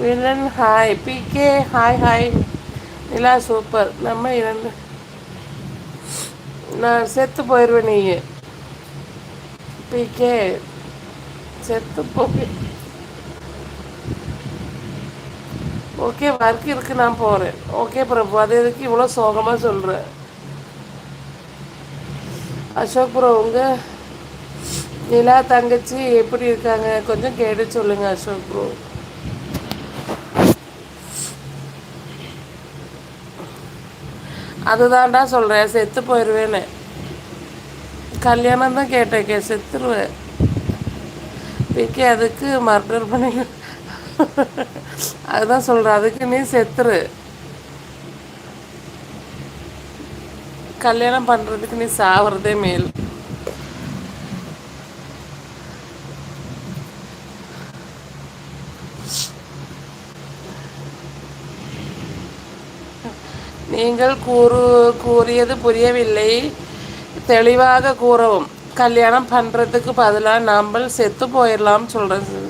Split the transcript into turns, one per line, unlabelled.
Villain hi, PK hi hi. Nila super. நம்ம இரண்டு நான் செத்து போயிடுவேன் நீ. பிகே செத்து போய். ஓகே, ஒர்க் இருக்கு, நான் போகிறேன். ஓகே பிரபு, அது எதுக்கு இவ்வளோ சோகமாக சொல்கிறேன்? அசோக் ப்ரோ, உங்கள் நிலா தங்கச்சி எப்படி இருக்காங்க? கொஞ்சம் கேட்டு சொல்லுங்க அசோக் ப்ரோ. அதுதான்டா சொல்கிறேன், செத்து போயிடுவேன்னு. கல்யாணம் தான் கேட்டேன், செத்துருவேன். பிகே அதுக்கு மர்டர் பண்ணி. அதுதான் சொல்கிறேன், அதுக்கு நீ செத்துரு. கல்யாணம் பண்ணுறதுக்கு நீ சாவறதே மேல். நீங்கள் கூறியது புரியவில்லை, தெளிவாக கூறவும். கல்யாணம் பண்ணுறதுக்கு பதிலாக நாம் செத்து போயிடலாம் சொல்கிறேன்.